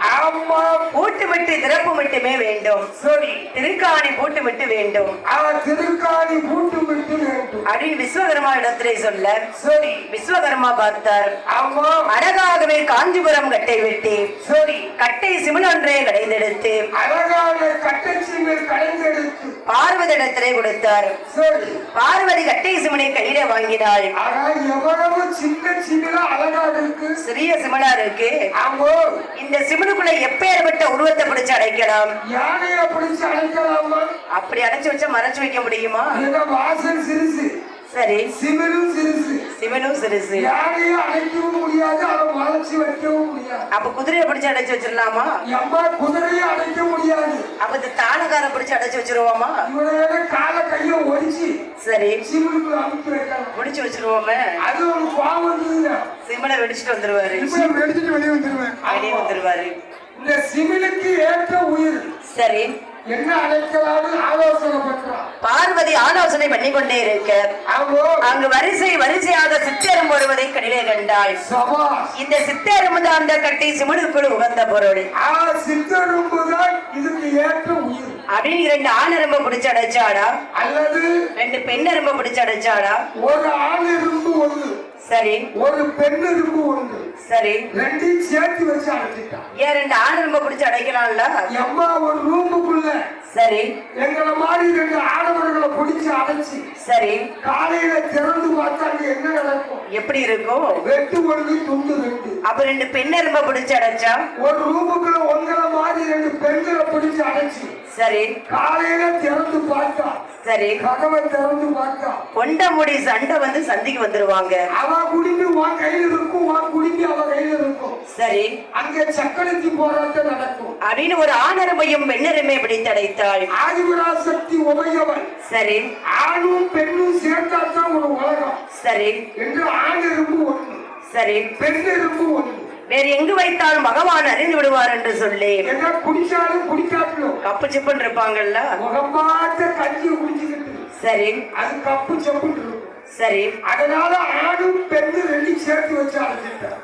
ஆமா. பூட்டு விட்டு திறப்பு மட்டுமே வேண்டும். சரி. திருக்காணி பூட்டு விட்டு வேண்டும். திருக்காணி பூட்டு விட்டு வேண்டும் அப்படின்னு விஸ்வகர்மா இடத்திலே சொல்ல, சரி, விஸ்வகர்மா பார்த்தார். ஆமா. அழகாகவே காஞ்சிபுரம் கட்டை வெட்டி, சரி, கட்டை சிமிழொன்றை கடைந்தெடுத்து அழகான கட்டை சிமிழ் கடைந்தெடுத்து பார்வதி இடத்திலே கொடுத்தார். சரி. பார்வதி கட்டை சிமிழை கையில வாங்கினாள். எவ்வளவு சின்ன சிமிழா அழகா இருக்கு, சிறிய சிமிழா இருக்கு. ஆமா. இந்த சிமிழுக்குள்ள எப்பேற்பட்ட உருவத்தை பிடிச்சு அடைக்கலாம்? யானைய பிடிச்சு அடைக்கலாமா? அப்படி அடைச்சு வச்சா மறைச்சு வைக்க முடியுமா? வாசல் சிறுசு, சரி, சிமிழும் சிறுசு, சிவனும் சிறுசு. யானைய அடைக்கவும் முடியாது, அதை வளைச்சு வைக்கவும் முடியாது. அப்ப குதிரையை பிடிச்சு அடைச்சு வச்சிடலாமா? அம்மா, குதிரையை அடைக்க முடியாது. அப்ப இந்த தானகார பிடிச்சு அடைச்சு வச்சிருவோமா? இவரோட கால கைய ஒடிச்சு சரி சிமிழுக்கு அமுக்கி வைக்கலாம், முடிச்சு வச்சிருவோமே. அது ஒரு பாவம். சிமிழை வெடிச்சுட்டு வந்துருவாரு, வெடிச்சிட்டு வெளியே வந்துருவேன், வெளியே வந்துருவாரு. இந்த சிமிழுக்கு ஏற்ற உயிர் சரி, என்ன அழைக்கலாம்னு ஆலோசனை பண்றான். பார்வதி ஆலோசனை பண்ணி கொண்டே இருக்க, அங்கு வரிசையாக சித்தேரம் போடுவதை கடிலே கண்டாள். இந்த சித்தேரம் தான் அந்த கட்டி சிமிழுக்குள் உகந்த பொருள். சித்தெரும்புதான் இதுக்கு ஏற்ற உயிர் அப்படின்னு 2 ஆண் எறும்பை பிடிச்சு அடைச்சாடா, அல்லது 2 பெண் எறும்பை பிடிச்சு அடைச்சாடா? ஒரு ஆண் எறும்பு ஒன்று, சரி, ஒரு பெண் எறும்பு ஒன்று, சரி, ரெண்டையும் சேர்த்து வச்சு அடைச்சிட்டான். ஏன் 2 ஆண் எறும்பை பிடிச்சு அடைக்கலாம்ல? அம்மா, ஒரு ரூமுக்குள்ள சரி எங்களை மாதிரி 2 ஆடவர்களை பிடிச்சு அடைச்சு, சரி, காலையில திறந்து பார்த்தாங்க என்ன நடக்கும்? எப்படி இருக்கும்? வெட்டு ஒன்று துண்டு 2. அப்ப 2 பெண் எறும்பை பிடிச்சு அடைச்சா? ஒரு ரூமுக்குள்ள உங்களை மாதிரி 2 பெண்களை பிடிச்சு அடைச்சு, சரி, காலையில திறந்து பார்த்தா, சரி, கதவை திறந்து பார்த்தா கொண்ட முடி சண்டை வந்து சந்திக்கு வந்துருவாங்க. அவ குடிந்து உன் கையில இருக்கும், உன் குடிந்து அவ கையில இருக்கும். சரி, அங்க சக்கரத்தி போராட்டம் நடக்கும் அப்படின்னு ஒரு ஆணெருமையும் பெண்ணெருமை பிடித்தடைத்தாள். ஆதிபராசக்தி உமையவன். சரி, ஆணும் பெண்ணும் சேர்த்தாத்தான் ஒரு உலகம். சரி என்று ஆண் எறும்பு ஒன்று, சரி, பெண் எறும்பு ஒன்று. வேறு எங்கு வைத்தாலும் பகவான் அறிந்து விடுவார் என்று சொல்லி என்ன குடிச்சாலும் குடிக்காட்டிலும் கப்பு சிப்புன்னு இருப்பாங்கல்ல, முகமாட்ட கஞ்சியை குடிச்சுக்கிட்டு, சரி, அது கப்பு செப்புன்னு இருக்கும். சரி, அதனால ஆணும் பெண்ணு 2 சேர்த்து வச்சு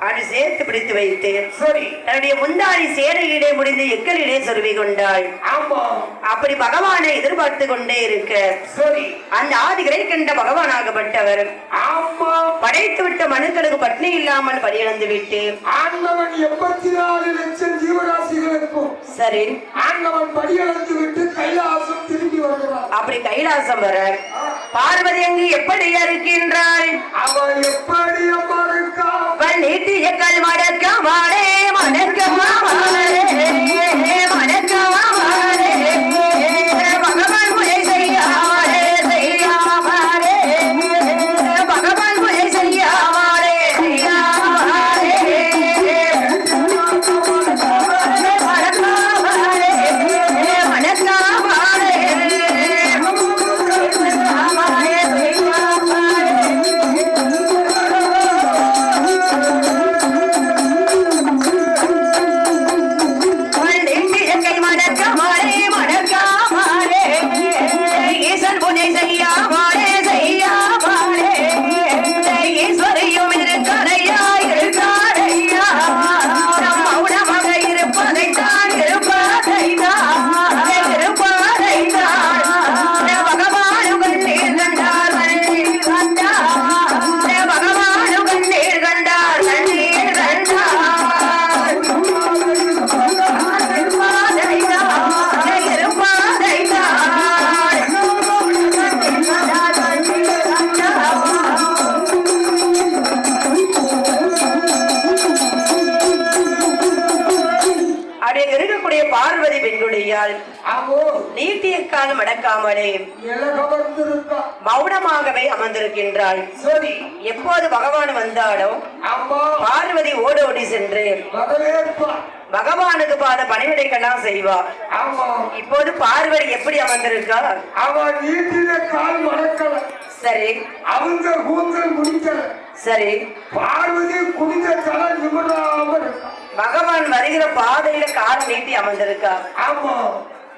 அது சேர்த்து பிடித்து வைத்து, சரி, தன்னுடைய முந்தாடி சேரையிலே முடிந்து எக்கலிலே சொருவி கொண்டாள். ஆமா. அப்படி பகவானை எதிர்பார்த்து கொண்டே இருக்க, சரி, அந்த ஆதிகளை கண்ட பகவானாகப்பட்டவர் ஆமா படைத்து விட்ட மனுக்களுக்கு பட்னி இல்லாமல் பணியிழந்து விட்டு ஆண்டவன் 84 லட்சம் ஜீவராசிகளுக்கும், சரி, ஆண்டவன் படியளந்து விட்டு கைலாசம் திரும்பி வருகிறார். அப்படி கைலாசம் வர பார்வதி அங்கு எப்படி இருக்கின்றாள்? அவன் எப்படி அம்மா இருக்கா? நீட்டிய கல் மடக்கமாடே மடக்கமாடே மடக்கமாடே பகவான் முறை செய்யாமலே செய்யாமலே பகவான் முறை செய்யாமலே செய்யாமலே மடக்கமாடே மடக்கமாடே பார்வதி பெண்களுடையால் நீட்டிய காலம் அடக்காமலே மௌனமாகவே அமர்ந்திருக்கின்றாள். எப்போது பகவான் வந்தாலோ பார்வதி ஓடோடி சென்று பகவானுக்கு பாத பணிவிடைகள்லாம் செய்வா. இப்போது பார்வதி எப்படி அமர்ந்திருக்கா? அவன் நீட்டிய கால் மடக்கல, சரி, அவங்க கூந்தல் முடிக்கல, சரி, பார்வதி குடிந்த தலை நிமிராம இருக்கா. பகவான் வருகிற பாதையில கால் நீட்டி அமர்ந்திருக்கா.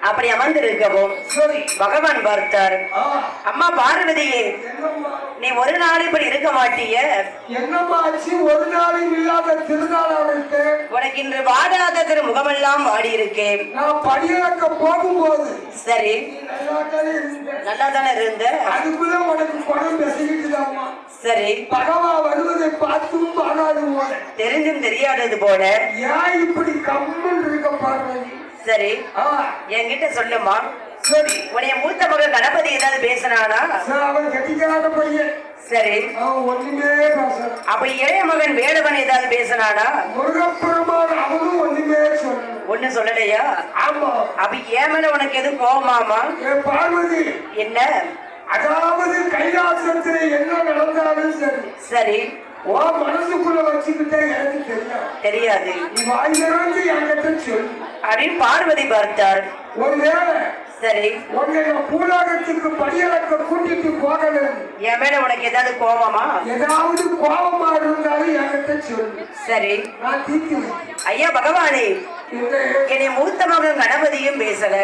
அப்படி அமர்ந்திருக்கவும் பகவான் பார்த்தார். அம்மா பார்வதியே, நீ ஒரு நாள் இப்படி இருக்க மாட்டிய? என்னமாச்சு? ஒரு நாளும் இல்லாத திருநாள் அவருக்கு. உனக்கு இன்று வாடாத திரு முகமெல்லாம் வாடி இருக்கேன். நான் படியளக்க போகும்போது சரி நல்லா தானே இருந்த. அதுக்குள்ள உனக்கு பணம் பேசிக்கிட்டுதாமா. சரி பகவா வருவதை பார்த்தும் பாடாது போல தெரிஞ்சும் தெரியாதது போல ஏன் இப்படி கம்மன் இருக்க பார்வதி? சரி என்கிட்ட சொல்லுமா. சரி உடைய மூத்த மகன் கணபதி ஏதாவது பேசினானா? அவன் கட்டிக்காத பையன். சரி அவன் ஒண்ணுமே பேச. அப்ப இளைய மகன் வேலவன் ஏதாவது பேசினானா? முருகப்பெருமான் அவனும் ஒண்ணுமே சொல்ல. ஒண்ணு சொல்லலையா? ஆமா. அப்ப ஏன் மேல உனக்கு எது கோவமாமா? பார்வதி என்ன? அதாவது கைலாசத்துல என்ன நடந்தாலும் சரி சரி ஓ மனசுக்குள்ள வச்சுக்கிட்டே எனக்கு தெரியாது. நீ வாயிலிருந்து என்கிட்ட சொல்லு அப்படின்னு பார்வதி பார்த்தார். ஒருவேளை சரி உன்னை பூலோகத்துக்கு படியளக்க கூட்டிட்டு போகணும். என் மேல உனக்கு ஏதாவது கோவமா? ஏதாவது கோபமா இருந்தாலும் என்கிட்ட சொல்லு. சரி நான் தீர்த்து. ஐயா பகவானே, என்னை மூத்த மகன் கணபதியும் பேசல,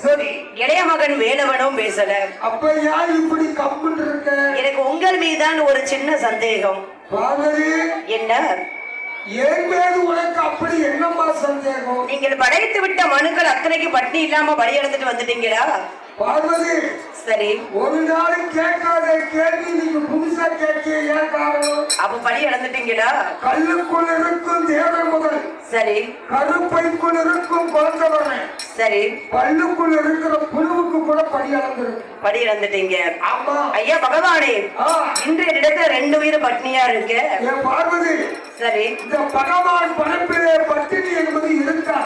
சரி இளைய மகன் வேலவனும் பேசல. அப்ப யார் இப்படி கம்முன்னு இருக்க? எனக்கு உங்கள் மீதான் ஒரு சின்ன சந்தேகம். பார்வதி என்ன? ஏன் மேது உனக்கு அப்படி என்னமா சந்தேகம்? நீங்கள் படைத்து விட்ட மனுக்கள் அத்தனைக்கு பட்டி இல்லாம பலி எடுத்துட்டு வந்துட்டீங்களா? பார்வதி சரி ஒரு நாள் கேட்காத கேள்வி நீங்க புதுசா கேட்க ஏன் காரணம்? அப்ப பலி இழந்துட்டீங்களா? கல்லுக்குள் இருக்கும் தேவன் முதல் சரி கருப்பைக்குள் இருக்கும் குழந்தை சரி பல்லுக்குள் இருக்கிற புழுவுக்கு கூட படி படி இழந்துட்டீங்க. ஆமா ஐயா பகவானே, இன்றைய இடத்துல 2 உயிர் பட்னியா இருக்கு. பார்வதி சரி இந்த பகவான் பரப்பிலே பட்டினி என்பது இருக்கா?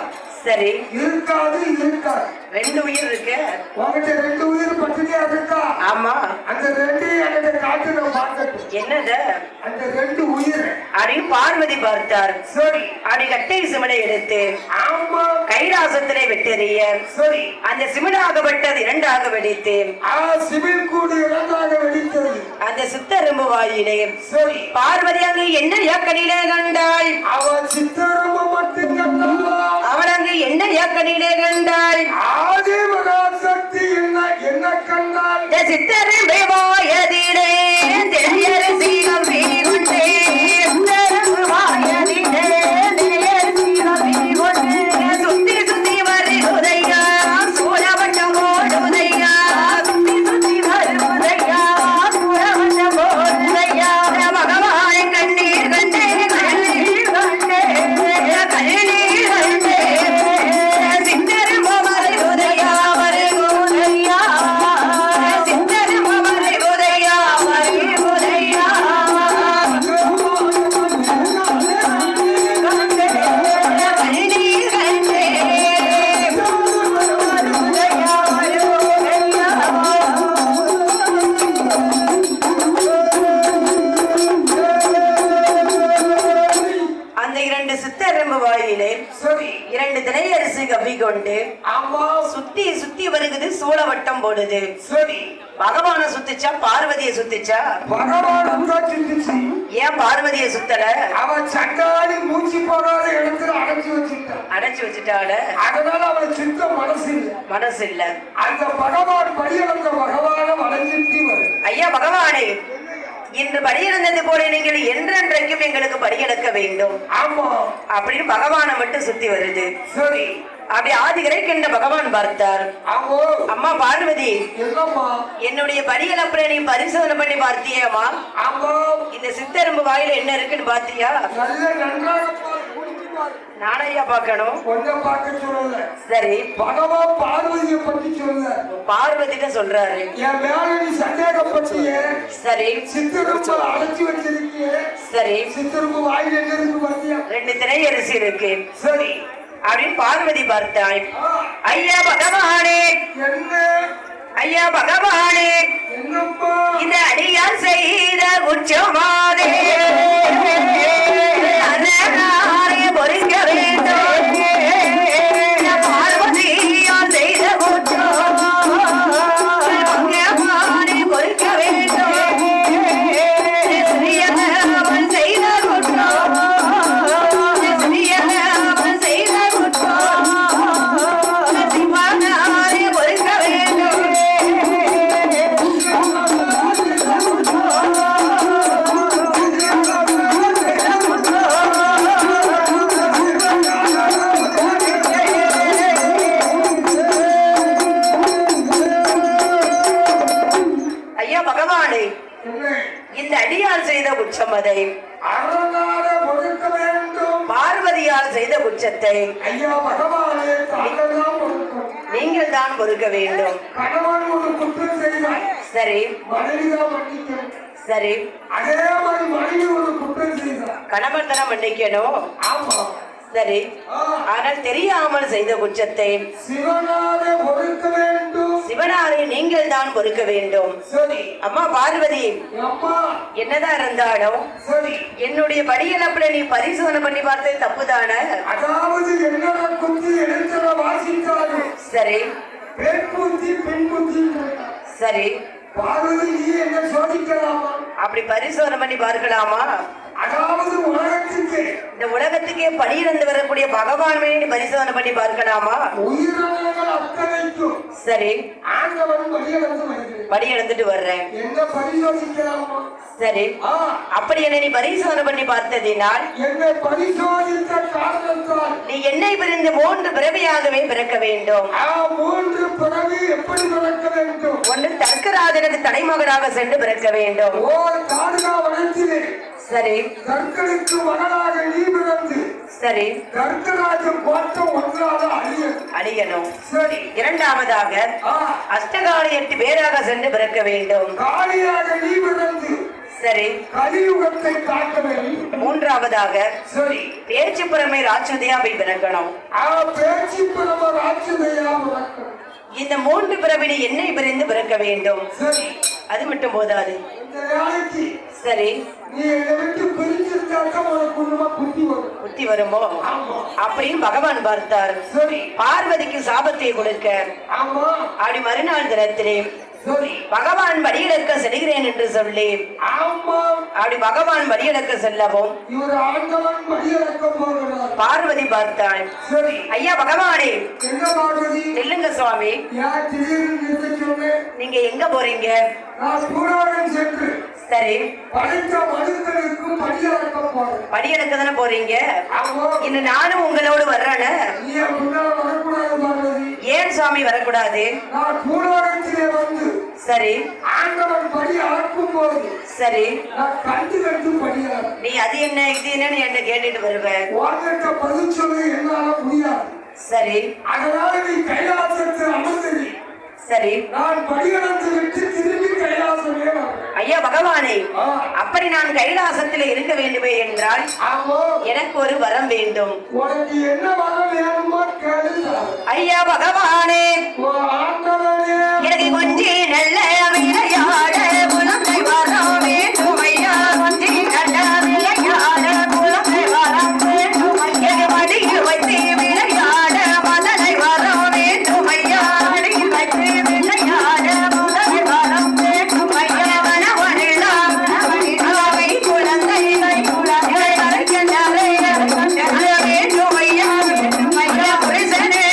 சரி இருக்காது இருக்காது. 2 உயிர் இருக்கு. உங்ககிட்ட 2 உயிர் பட்டினியா இருக்கா? ஆமா. அந்த 2 என்கிட்ட காட்டு நான் பார்க்கட்டும். என்னது அந்த 2 உயிர்? அப்படின்னு பார்வதி பார்த்தார். சரி அப்படி கட்டை சிமிழை எடுத்து ஆமா கைலாசத்திலே வெட்டறிய. சரி அந்த சிமிழாகப்பட்டது 2ஆக வெடித்து சிமிழ் கூடு 2ஆக வெடித்தது. அந்த சித்தரும்பு வாயிலே சரி பார்வதி அங்கு என்ன இயக்கணிலே கண்டாள்? அவன் சித்தரும்பு மட்டும் கண்டாள். அவள் அங்கு என்ன இயக்கணிலே கண்டாள்? ஆதி மகாசக்தி என்ன கண்டாள்? சித்தரும்பு வாயதிலே தெரியரசி கம்பி கொண்டே சித்தரும்பு வாயதிலே தெரியரசி கம்பி கொண்டே சுத்தி சுத்தி வருதையா சூழவட்டம் ஓடுதையா சுத்தி சுத்தி வருதையா சூழவட்டம் ஓடுதையா பகவானை கண்ணீர் கண்டே கண்ணீர் கண்டே கண்ணீர் கண்டே சித்தரும்பு வருதையா வருதையா சித்தரும்பு வருதையா வருதையா கண்ணீர் கண்டே வருதையா அந்த 2 சித்தரும்பு வாயிலே சரி 2 தினையரசு கவ்விக்கொண்டு ஆமா சுத்தி சுத்தி வருகுது சூழவட்டம் போடுது. சரி பகவான சுத்திச்சா பார்வதியை சுத்திச்சா? பகவான் தான் சிந்திச்சு. ஏன் பார்வதியை சுத்தல? அவன் சண்டாடி மூச்சு போகாத இடத்துல அடைச்சு வச்சுட்டால. அதனால அவன் சித்த மனசு இல்ல. அந்த பகவான் படியளந்த பகவான வளைஞ்சிட்டு வருது. ஐயா பகவானே, இன்று படியிழந்தது போல நீங்கள் என்றென்றைக்கும் எங்களுக்கு படியெடுக்க வேண்டும். ஆமா அப்படின்னு பகவானை மட்டும் சுத்தி வருது. சரி அப்படி ஆதிகரைக்கு என்ற பகவான் பார்த்தார். அம்மா பார்வதி, என்னுடைய படியலப்புற நீ பரிசோதனை பண்ணி பார்த்தியம்மா? இந்த சித்தரும்பு வாயில என்ன இருக்குன்னு பாத்தியா? நானையா பார்க்கணும்? கொஞ்சம் பார்க்க சொல்லல. சரி பகவான் பார்வதியை பற்றி சொல்ல. பார்வதிட்ட சொல்றாரு. என் மேல நீ சந்தேகப்பட்டிய. சரி சித்தரும்பு அழைச்சி வச்சிருக்கிய. சரி சித்தரும்பு வாயில என்ன இருக்கு பாத்தியா? 2 திரையரசி இருக்கு. சரி அப்படின்னு பார்வதி பார்த்தாய். ஐயா பகவானே, ஐயா பகவானே, இந்த அடியால் செய்த குற்றமாதே பொறிக்க வேண்டும். பார்வதியால் செய்த குற்றம் பொறிக்க வேண்டும். சிறியவன் செய்த குற்றம் சிறியவன் செய்த குற்றம் சிவனாரே பொறிக்க வேண்டும். இரண்டாவதை அறநாட ஒடுக்க வேண்டும். பார்வதியால் செய்த குற்றத்தை ஐயா பகவானே தாங்கள் தான் ஒடுக்கணும். நீங்கள் தான் பொறுக்க வேண்டும். கணவன் ஒரு குற்றம் செய்தார், சரி மனைவிதான் மன்னிக்கணும். சரி, அதே மாதிரி மனைவி ஒரு குற்றம் செய்தார், கணவன் தானே மன்னிக்கணும். ஆமா. சரி, ஆனால் தெரியாமல் செய்த குற்றத்தை சிவனாலே ஒடுக்க வேண்டும். சிவனாரை நீங்கள் தான் பொறுக்க வேண்டும். சரி அம்மா பார்வதி, அம்மா. என்னதான் இருந்தாலும் சரி, என்னுடைய படியலப்பட நீ பரிசோதனை பண்ணி பார்த்தது தப்புதானே? அதாவது என்னோட குத்தி எழுத்துல வாசித்தாலும் சரி பெண் புத்தி பெண் புத்தி. சரி, பார்வதி நீ என்ன சோதிக்கலாமா? அப்படி பரிசோதனை பண்ணி பார்க்கலாமா? அதாவது உலகத்துக்கு இந்த உலகத்துக்கே படியிழந்து வரக்கூடிய பகவானே நீ பரிசோதனை பண்ணி பார்க்கலாமா? உயிரினங்கள் அத்தனைக்கும் சரி, ஆண்டவன் வழியிழந்து வருகிறேன். படி எழுந்துட்டு வர்றேன். என்ன பரிசோதிக்கலாமா? சரி, அப்படி என்ன நீ பரிசோதனை பண்ணி பார்த்ததினால் என்னை பரிசோதித்த காரணத்தால் நீ என்னை பிரிந்து 3 பிறவியாகவே பிறக்க வேண்டும். 3 பிறவி எப்படி பிறக்க வேண்டும்? ஒன்று தர்க்கராஜனுக்கு தலைமகனாக சென்று பிறக்க வேண்டும். ஓ தாடுகா வனத்திலே சரி, தர்க்கனுக்கு மகனாக நீ பிறந்து சரி, தர்க்கராஜன் கோட்டம் ஒன்றாக அழியணும். சரி, இரண்டாவதாக அஷ்டகாலி 8 பேராக சென்று பிறக்க வேண்டும். காளியாக நீ பிறந்து சரி, கலியுகத்தை காக்க வேண்டும். மூன்றாவதாக சரி, பேச்சு புறமை ராட்சதையா போய் பிறக்கணும். பேச்சு பிரம ராட்சதையா பிறக்கணும். இந்த 3 பிறவினை என்னை பிரிந்து பிறக்க வேண்டும். சரி, அது மட்டும் போதாது. இந்த வேலைக்கு சரி, நீ என்னை விட்டு பிரிஞ்சிருந்தாக்க உனக்கு புத்தி வரும். புத்தி வருமோ அப்படின்னு பகவான் பார்த்தார். சரி, பார்வதிக்கு சாபத்தை கொடுக்க ஆமா. அப்படி மறுநாள் தினத்திலே சரி, பகவான் வடியிழக்க செல்கிறேன் என்று சொல்லி ஆமா. அப்படி பகவான் வடியிழக்க செல்லவும் இவர் ஆண்டவன் வழியிழக்க போகிறார். பார்வதி பார்த்தாள். சரி, ஐயா பகவானே, என்ன பார்வதி? நில்லுங்க சுவாமி. யார் திடீர்னு நிறுத்த சொன்னேன்? நீங்க எங்க போறீங்க? நான் பூராடம் சென்று சரி, படைத்த மனிதனுக்கு படியிழக்க போறேன். படியிழக்க தானே போறீங்க? ஆமா. இன்னும் நானும் உங்களோடு வர்றேன்னு. நீ முன்னால வரக்கூடாது பார்வதி. ஏன் சுவாமி வரக்கூடாது? நான் பூராடத்திலே வந்து சரி, ஆண்டவன் படி அளக்கும் போது சரி, நான் கண்டு கண்டு படியார். நீ அது என்ன இது என்னன்னு என்ன கேட்டுட்டு வருவேன். உன்கிட்ட பதில் சொல்ல என்னால முடியாது. சரி, அதனால நீ கைலாசத்தில் அமர்ந்தது. சரி, நான் படிகளந்து விட்டு திரும்பி கைலாசமே வரேன். ஐயா பகவானே, அப்படி நான் கைலாசத்தில் இருக்க வேண்டுமே என்றால் ஆமா, எனக்கு ஒரு வரம் வேண்டும். உனக்கு என்ன வரம் வேணுமோ கேளு. ஐயா பகவானே, ஆண்டவனே, எனக்கு கொஞ்சம் நல்ல விளையாட குழந்தை வரம் வேண்டும். ஐயா கொஞ்சம் நல்ல விளையாட குழந்தை வரம் வேண்டும். எனக்கு மடியில் வைத்து விளையாட மதனை வரம் வேண்டும். ஐயா மடியில் வைத்து விளையாட மதனை வரம் வேண்டும். ஐயா வனவனிலாம் வனவனிலாவை குழந்தைகளை குழந்தை வரைக்கின்றதை வேண்டும். ஐயா வேண்டும். ஐயா புரிசனே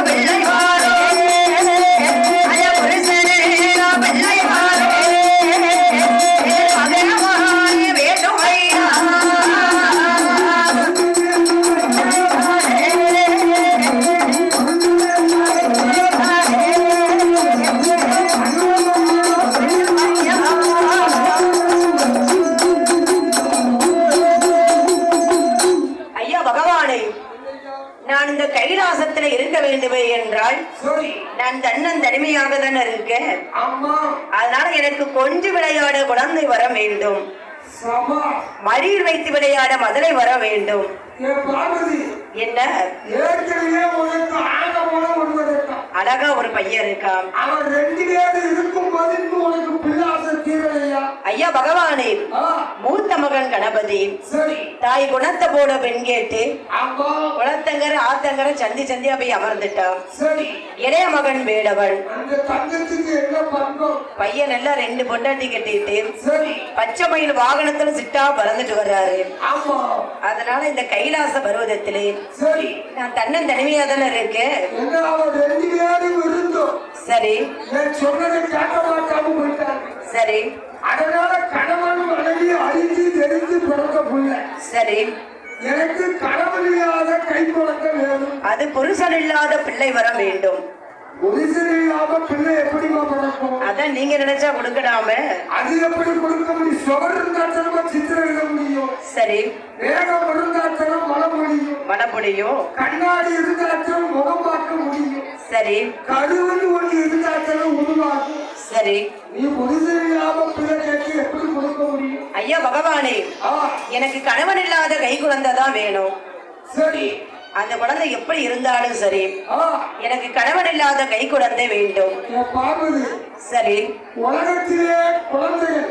பிள்ளை வாரே, ஐயா புரிசனே பிள்ளை வாரே, மகனமாய் வேண்டும். ஐயா ஐயா பகவானே, நான் இந்த கைலாசத்துல இருக்க வேண்டுமே என்றால் சரி, நான் தன்னன் தனிமையாக தானே இருக்கேன். அம்மா. அதனால எனக்கு கொஞ்சம் விளையாட குழந்தை வர வேண்டும். சமா, மடியில் வைத்து விளையாட மதுரை வர வேண்டும். என் பார்வதி, என்ன ஏற்கனவே உனக்கு ஆக மூலம் வருவதற்கான். அழகா ஒரு பையன் இருக்கான். அவன் 2 பேர் இருக்கும் போது உனக்கு பிள்ளாச தீரலையா? ஐயா பகவானே, மூத்த மகன் கணபதி சரி, தாய் குணத்தை போட பெண் கேட்டு அம்மா. குளத்தங்கர ஆத்தங்கர சந்தி சந்தியா போய் அமர்ந்துட்டான். சரி, இளைய மகன் வேடவன் அந்த தங்கத்துக்கு என்ன பண்றோம்? பையன் எல்லாம் 2 பொண்டாட்டி கட்டிட்டு சரி, பச்சை மயில் வாகனத்துல சிட்டா பறந்துட்டு வர்றாரு. ஆமா. அதனால இந்த கைலாச பருவதத்திலே சரி, நான் தன்னன் தனிமையா தானே இருக்கேன். என்ன அவன் 2 பேரும் இருந்தோம். சரி, நான் சொன்னதை கேட்க மாட்டாம போயிட்டாங்க. சரி, அதனால கணவன் மனைவி அறிந்து தெரிந்து பிறந்த பிள்ளை. சரி, எனக்கு கணவன் இல்லாத கை குழந்தை வேணும். அது புருஷன் இல்லாத பிள்ளை வர வேண்டும். புருஷன் இல்லாம பிள்ளை எப்படிமா பிறக்கும்? அதான் நீங்க நினைச்சா கொடுக்கலாம. அது எப்படி கொடுக்க முடியும்? சுவர் இருந்தா சித்திரம் எழுத முடியும். சரி. வேகம் இருந்தா மழை முடியும். மழை முடியும். கண்ணாடி இருந்தா முகம் பார்க்க முடியும். சரி. கருவுன்னு ஒண்ணு இருந்தா உருவாகும். சரி. நீ புருஷன் இல்லாம பிள்ளை கேட்டு எப்படி கொடுக்க முடியும்? ஐயா பகவானே, எனக்கு கணவன் இல்லாத கை குழந்தை தான் வேணும். சரி. அந்த குழந்தை எப்படி இருந்தாலும் சரி, எனக்கு கணவன் இல்லாத கை குழந்தை வேண்டும். பார்வதி. சரி. உலகத்திலே குழந்தைகள்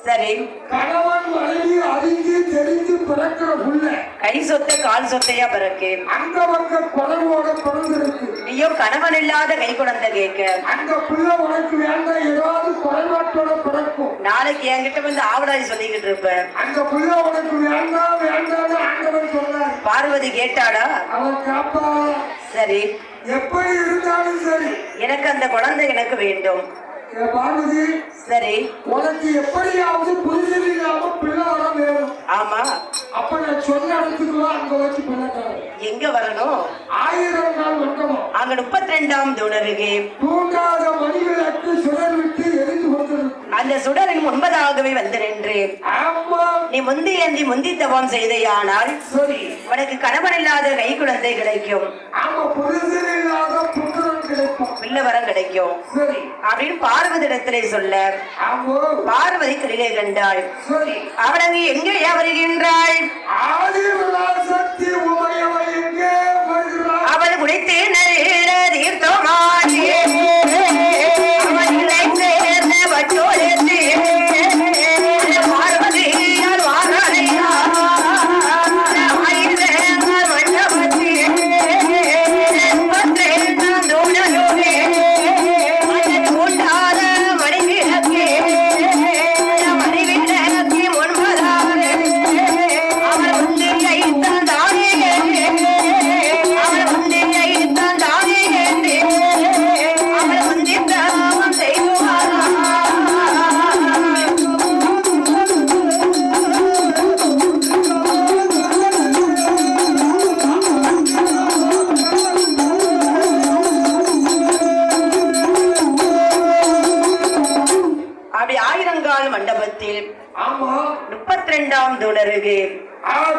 சரி கணவன் மனைவி அறிந்து தெரிந்து பிறக்கிற புள்ள கை சொத்த கால் சொத்தையா பிறக்கு. அங்க வந்த குழம்போட பிறந்திருக்கு. ஐயோ கணவன் இல்லாத கை குழந்தை கேட்க அந்த புள்ள உனக்கு வேண்டாம், ஏதாவது குறைபாட்டோட பிறக்கும். நாளைக்கு என்கிட்ட வந்து ஆவடாதி சொல்லிக்கிட்டு இருப்ப. அந்த புள்ள உனக்கு வேண்டாம் வேண்டாம் ஆண்டவன் சொன்னார். பார்வதி கேட்டாடா? அவன் காப்பா. சரி. எப்படி இருந்தாலும் சரி எனக்கு அந்த குழந்தை எனக்கு வேண்டும். பார்வதி. சரி. உனக்கு எப்படியாவது புரிதல் இல்லாம பிள்ளை வர வேணும். ஆமா. அப்ப நான் சொன்ன இடத்துக்கு அங்க வச்சு பிள்ளைக்கார எங்க வரணும்? 1000 நாள் வட்டணும். அங்க 32ஆம் தூணருகே தூங்காத மணிவிளக்கு சுடர் விட்டு எரிந்து கொண்டிருக்கும். அந்த சுடரின் 9ஆகவே வந்து நின்றேன். ஆமா. நீ முந்தி ஏந்தி முந்தி தவம் செய்தையானால் சரி உனக்கு கணவன் இல்லாத கை குழந்தை கிடைக்கும். ஆமா. புரிதல் இல்லாத புத்திரன் கிடைக்கும். பிள்ளை வரம் கிடைக்கும். சரி அப்படின்னு பார்வதி இடத்திலே சொல்ல ஆமா. பார்வதி கலிலே கண்டாள். சரி. அவள் எங்கே வருகின்றாள்? ஆதிபராசக்தி உமையவள் எங்கே வருகிறாள்? அவள் குடித்து நல்ல தீர்த்தமாடி அவள் இலை சேர்ந்த வட்டோலத்து பார்வதியால் வாராளையா ஆயிரங்கள் மண்டபத்து 32ஆம் தூணருகே மணல் கூட்டாத மணிவிளக்கே மணிவிளக்கே 9ஆக அவள் முந்தியை தந்தானே அவள் முந்தியை தந்தானே அவள் முந்தி தவம் செய்வாரா. அப்படி ஆயிரங்கால் மண்டபத்தில் ஆமா. 32ஆம் தூணருகே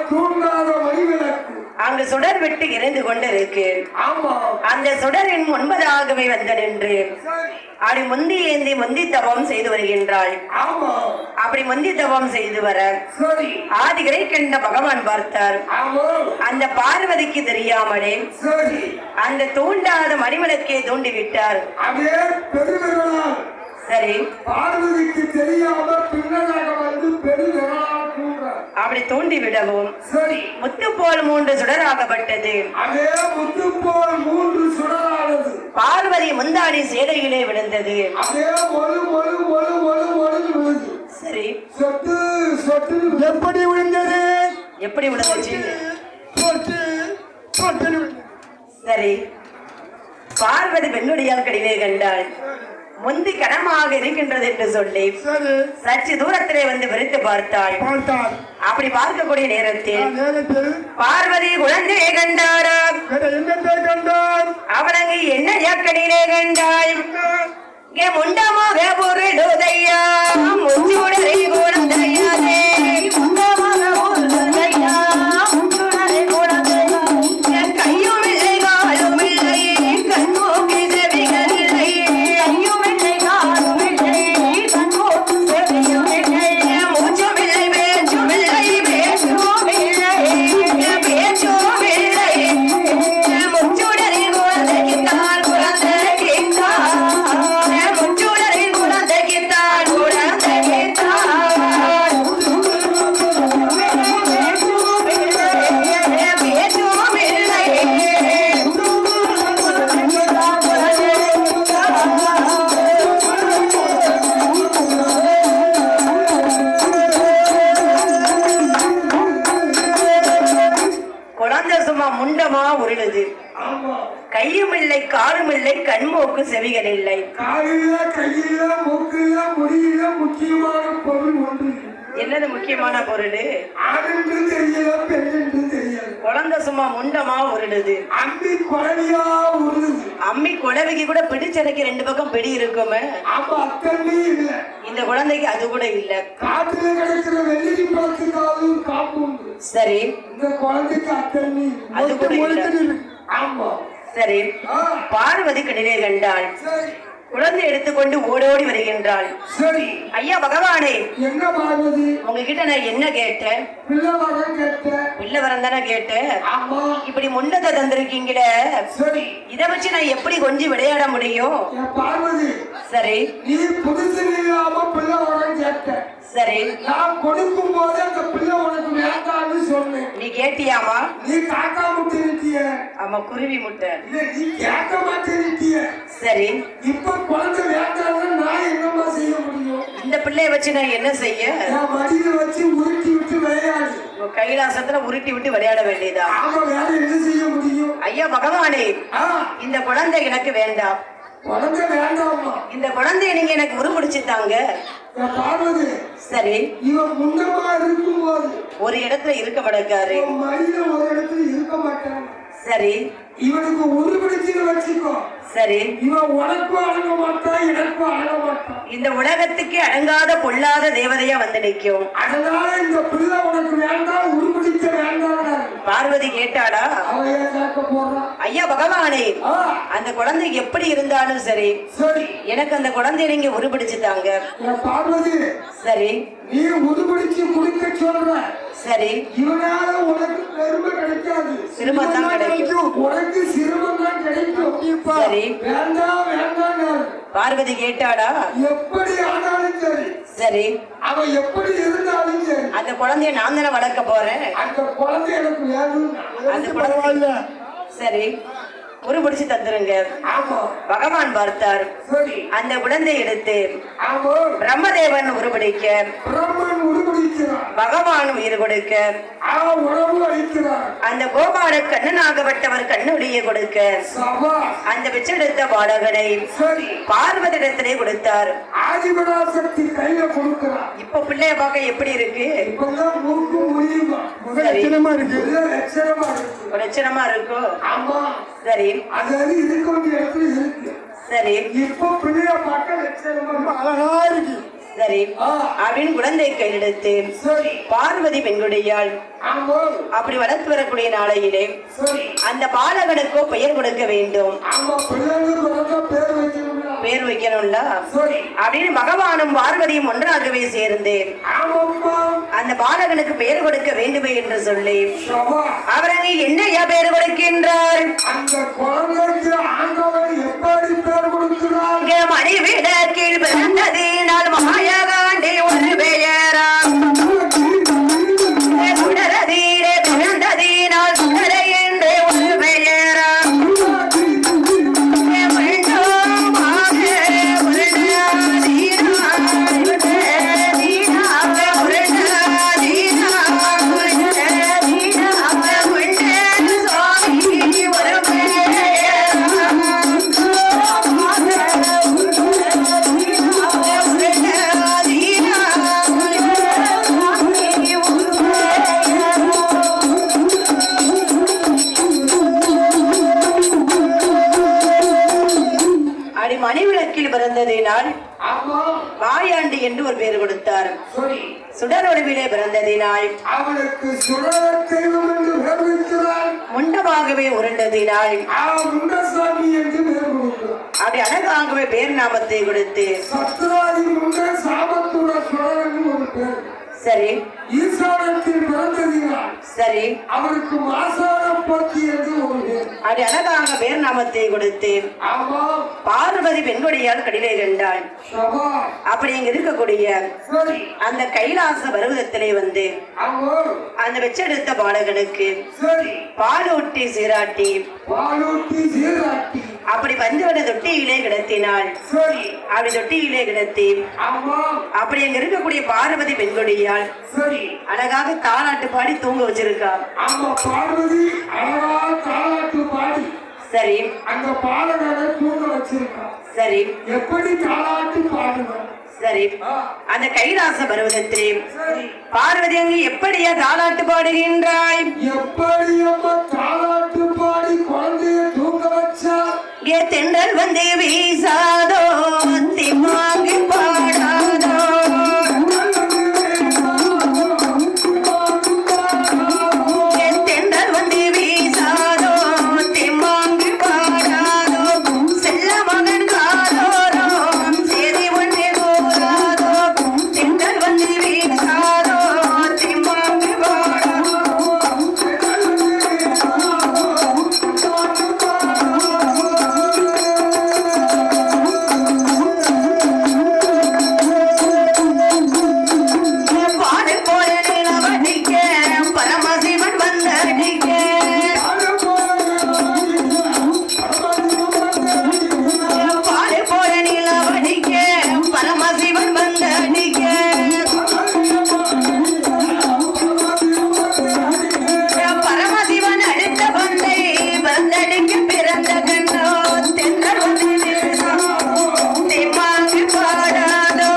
தூங்காத மணிவிளக்கு அங்கு சுடர் விட்டு எரிந்து கொண்டிருக்கு. ஆமா. அந்த சுடரின் 9ஆகவே வந்து நின்று சரி அப்படி முந்தி ஏந்தி முந்தி தவம் செய்து வருகின்றாள். ஆமா. அப்படி முந்தி தவம் செய்து வர சரி ஆதிகரை கண்ட பகவான் பார்த்தார். ஆமா. அந்த பார்வதிக்கு தெரியாமலே சரி அந்த தூண்டாத மணிவிளக்கை தூண்டி விட்டார். அதே பெருவிரலால் சரி. பார்வதிக்கு தெரியாம பின்னதாக வந்து பெருவிரலால் தூண்டார். அப்படி தூண்டி விடவும் சரி முத்து போல் 3 சுடராகப்பட்டது. அதே முத்து போல் 3 சுடரானது பார்வதி முந்தாடி சேலையிலே விழுந்தது. அதே ஒழு ஒழு ஒழு ஒழு ஒழு விழுந்து. சரி. சொட்டு சொட்டு எப்படி விழுந்தது? எப்படி விழுந்துச்சு? சொட்டு சொட்டு விழுந்தது. சரி. பார்வதி பெண்ணுடையால் கடிலே கண்டாள். முந்தி கனமாக இருக்கின்றது என்று சொல்லி சற்று தூரத்திலே வந்து விரித்து பார்த்தாள். அப்படி பார்க்கக்கூடிய நேரத்தில் பார்வதி குழந்தையை கண்டாரா? அவள் அங்கே என்ன யாக்கடிலே கண்டாள்? முண்டமாக பொருளுதையா முச்சுடரை குழந்தையாதே முண்டமாக பொருளுதையா முச்சுடரை குழந்தையா கையும் இல்லை காலும் இல்லை கண்மூக்கி செவிகள் இல்லை கையும் இல்லை காலும் இல்லை கண்மூக்கு செவியும் இல்லை மூச்சும் இல்லை பேச்சும் இல்லை பேச்சும் இல்லை பேச்சும் இல்லை முச்சுடரை குழந்தைக்கு தான் குழந்தைக்கு தான் முச்சுடரில் குழந்தைக்கு தான் குழந்தைக்கு தான் பேச்சும் இல்லை குழந்தை சும்மா முண்டமா உருளுது. ஆமா. கையும் இல்லை காலும் இல்லை கண்மூக்கு செவிகள் இல்லை. காலில கையில மூக்கில முடியில முக்கியமான பொருள் ஒன்று என்னது முக்கியமான பொருள்? ஆணுன்று தெரியல, பெண்ணுன்று தெரியல. குழந்தை சும்மா முண்டமா உருடுது, அம்மி குழவியா உருளுது. அம்மி குழவிக்கு கூட பிடிச்சடைக்கு 2 பக்கம் பிடி இருக்குமே. அப்ப அத்தனை இல்ல. இந்த குழந்தைக்கு அது கூட இல்ல. காட்டுல கிடைக்கிற வெள்ளரி பழத்துக்காவது காப்பு உண்டு. சரி, இந்த குழந்தைக்கு அத்தனை அது கூட இல்ல. ஆமா. சரி, பார்வதி கண்ணிலே கண்டாள். குழந்தை எடுத்துக்கொண்டு ஓடோடி வருகின்றாள். சரி ஐயா பகவானே, என்ன பார்வதி? உங்ககிட்ட நான் என்ன கேட்டேன்? பிள்ளை வரம் கேட்டேன். பிள்ளை வரம் தானே கேட்டேன். ஆமா. இப்படி முண்டத்தை தந்திருக்கீங்களே, சரி இதை வச்சு நான் எப்படி கொஞ்சம் விளையாட முடியும்? பார்வதி, சரி நீ புதுசு இல்லாம பிள்ளை வரம் கேட்ட. சரி, நான் கொடுக்கும் போது அந்த பிள்ளை உனக்கு வேண்டாம்னு சொன்னேன். நீ கேட்டியாமா? நீ காக்கா முட்டை நிட்டிய. ஆமா, குருவி முட்டை. இல்ல, நீ கேட்க மாட்டேன் நிட்டிய. சரி, இப்ப குழந்தை வேண்டாம்னு நான் என்னமா செய்ய முடியும்? இந்த பிள்ளைய வச்சு நான் என்ன செய்ய? நான் மடியில வச்சு உருட்டி விட்டு விளையாடு. கைலாசத்துல உருட்டி விட்டு விளையாட வேண்டியதா? ஆமா, வேற என்ன செய்ய முடியும்? ஐயா பகவானே, இந்த குழந்தை எனக்கு வேண்டாம். குழந்தை வேண்டாமா? இந்த குழந்தைய நீங்க எனக்கு உருப்பிடிச்சு தாங்க. பார்வதி, சரி, இவன் முன்னமா இருக்கும் போது ஒரு இடத்துல இருக்க மாட்டாரு, மடியில ஒரு இடத்துல இருக்க மாட்டான். சரி, இவனுக்கு உருப்பிடிச்சுன்னு வச்சுக்கோ. சரி, இவன் உனக்கும் அடங்க மாட்டான், எனக்கும் அடங்க மாட்டான். இந்த உலகத்துக்கு அடங்காத பொல்லாத தேவதையா வந்து நிற்கும். அதனால இந்த பிள்ளை உனக்கு வேண்டாம், உருப்பிடிச்ச வேண்டாம். பார்வதி கேட்டாடா? அவன் கேட்க போறான். ஐயா பகவானே, அந்த குழந்தை எப்படி இருந்தாலும் சரி, சரி, எனக்கு அந்த குழந்தைய நீங்க உருப்பிடிச்சுட்டாங்க. பார்வதி, சரி, நீ உருப்பிடிச்சு குடிக்க சொல்ற. சரி, இவனால உனக்கு பெருமை கிடைக்காது, சிரமம் தான் கிடைக்கும். உனக்கு சிரமம் தான் கிடைக்கும். சரி, வேண்டாம் வேண்டாம். பார்வதி கேட்டாடா? எப்படி ஆனாலும் சரி, சரி, அவன் எப்படி இருந்தாலும் சரி, அந்த குழந்தைய நான் தானே வளர்க்க போறேன். அந்த குழந்தை எனக்கு வேணும். அந்த குழந்தை சரி, உருப்பிடிச்சு தந்துருங்க. பகவான் பார்த்தார். அந்த குழந்தை எடுத்து பிரம்மதேவன் உருப்பிடிக்க, பகவான் உயிர் கொடுக்க, அந்த கோபால கண்ணனாகப்பட்டவர் கண்ணுடைய கொடுக்க, அந்த பெற்றெடுத்த பாலகனை பார்வதிடத்திலே கொடுத்தார். இப்ப பிள்ளைய பார்க்க எப்படி இருக்கு? லட்சணமா இருக்கும். சரி, சரி, இப்போ பிள்ளைய பார்க்க லட்சணமா அழகா இருக்கு. சரி, அப்படின்னு குழந்தை கையெடுத்து பார்வதி பெண்குடியால் அப்படி வளர்த்து வரக்கூடிய நாளையிலே அந்த பாலகனுக்கோ பெயர் கொடுக்க வேண்டும். பேர் வைக்கணும்ல அப்படின்னு பகவானும் பார்வதியும் ஒன்றாகவே சேர்ந்து அந்த பாலகனுக்கு பெயர் கொடுக்க வேண்டுமே என்று சொல்லி அவரை என்னையா பெயர் கொடுக்கின்றார்? மணிவிடக்கில் பிறந்ததினால் மாயகாண்டி ஒரு பெயராம், சுடரதீரே பிறந்ததினால் சுடரை என்று ஒரு பெயராம், மணிவிளக்கில் பிறந்ததினால் மாயாண்டி என்று ஒரு பெயர் கொடுத்தார். சுடர் ஒளிவிலே பிறந்ததினால் அவளுக்கு சுடர் தெய்வம் என்று பெயர் வைக்கிறார். முண்டமாகவே உருண்டதினால் முண்டசாமி என்று பெயர் கொடுக்கிறார். அப்படி அழகாகவே பேர் நாமத்தை கொடுத்து சத்ராதி முண்ட சாபத்துட சுடர் ஒரு பேர். சரி, ஈசானத்தில் பிறந்ததினால் சரி, அவருக்கு மாசான போக்கி என்று ஒரு பேர். அப்படி அழகாக பேர் நாமத்தை கொடுத்து பார்வதி பெண்கொடியால் கடிலை கண்டாள். அப்படி இங்க இருக்கக்கூடிய அந்த கைலாச பருவத்திலே வந்து அந்த வெச்செடுத்த பாலகனுக்கு பாலூட்டி சீராட்டி அப்படி பஞ்சவட தொட்டியிலே கிடத்தினாள். அப்படி தொட்டியிலே கிடத்தி அப்படி அங்க இருக்கக்கூடிய பார்வதி பெண்கொடியால் அழகாக தாலாட்டு பாடி தூங்க வச்சிருக்கா. சரி, அந்த பாலகனை தூங்க வச்சிருக்கா. சரி, எப்படி தாலாட்டு பாடுங்க? சரி, அந்த கைலாச பருவதத்திலே பார்வதி அங்கு எப்படியா தாலாட்டு பாடுகின்றாய்? எப்படி அம்மா தாலாட்டு பாடி குழந்தைய தூங்க வச்சா? ஏ தென்றல் வந்து வீசாதோ திமாங்கி பாடாதோ, ஏ தென்றல் வந்து வீசாதோ திமாங்கி பாடாதோ, செல்ல மகன் காதோரோ சேரி ஒன்று கூறாதோ, தென்றல் வந்து வீசாதோ திமாங்கி பாடாதோ. பாடு போல நிலவடிக்க பரமசிவன் வந்தடிக்க, பாடு போல நிலவடிக்க பரமசிவன் வந்தடிக்க, பரமசிவன் அடுத்த பந்தை வந்தடிக்க பிறந்த கண்டோ, தென்றல் வந்து திமாங்கி பாடாதோ.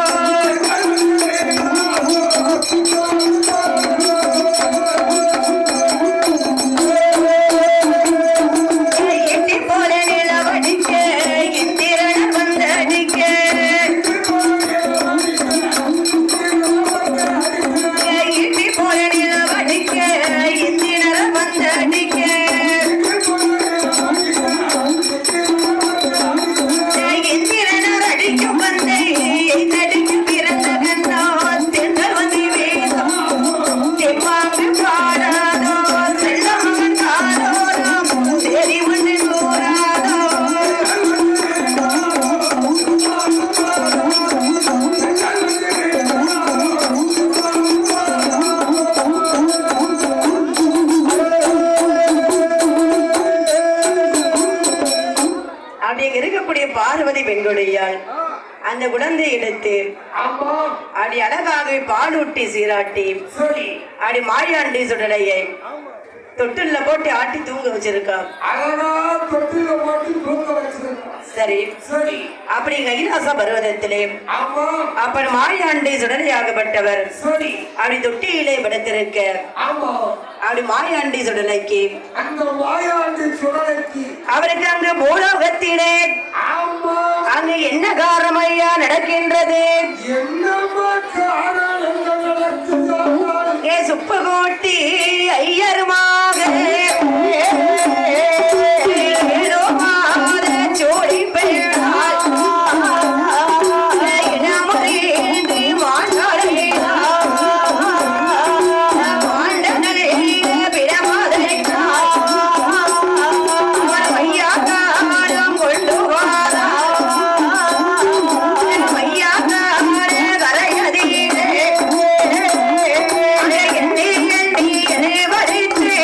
எட்டி போல நிலவடிக்க இந்திரன் வந்தடிக்க, எட்டி போல நிலவடிக்க இந்திரன் வந்தடிக்க, இந்திரன் அடிக்கும் வந்தை நடிக்க பிறந்த கண்ணோ, தென்றல் வந்து வேதம் திமாங்கி பாடாதோ, செல்ல மகன் காதோரம் சேரி ஒன்று கூறாதோ. அப்படி இருக்கக்கூடிய பார்வதி பெண்களுடையாள் அந்த குழந்தை எடுத்து அம்மா அப்படி அழகாக பாலூட்டி சீராட்டி சரி அப்படி மாயாண்டி சுடலையை தொட்டில்ல போட்டு ஆட்டி தூங்க வச்சிருக்கா. அழகா தொட்டில போட்டு தூங்க வச்சிருக்கா. சரி, சரி அப்படி கைலாச பருவதத்திலே அம்மா அப்பன் மாயாண்டி சுடலையாகப்பட்டவர் சரி அப்படி தொட்டியிலே படுத்திருக்க ஆமா அப்படி மாயாண்டி சுடலைக்கு அந்த வாயாண்டி சுடலைக்கு அவருக்கு அங்கு பூலோகத்திலே ஆமா அங்கு என்ன காரணமையா நடக்கின்றது? என்னம்மா காரணங்கள் நடக்குதா? ஏ சுப்பு கோட்டி ஐயருமாக ஏரோமாத சோடி பெயரால் இடமுறையின்றி மாண்டலையா, மாண்டனலே பிரமதைத்தா, மையாக்காரம் கொண்டு வாரா, மையாக்கார கரையதீரே, எண்ணி எண்ணி என்னை வரித்தே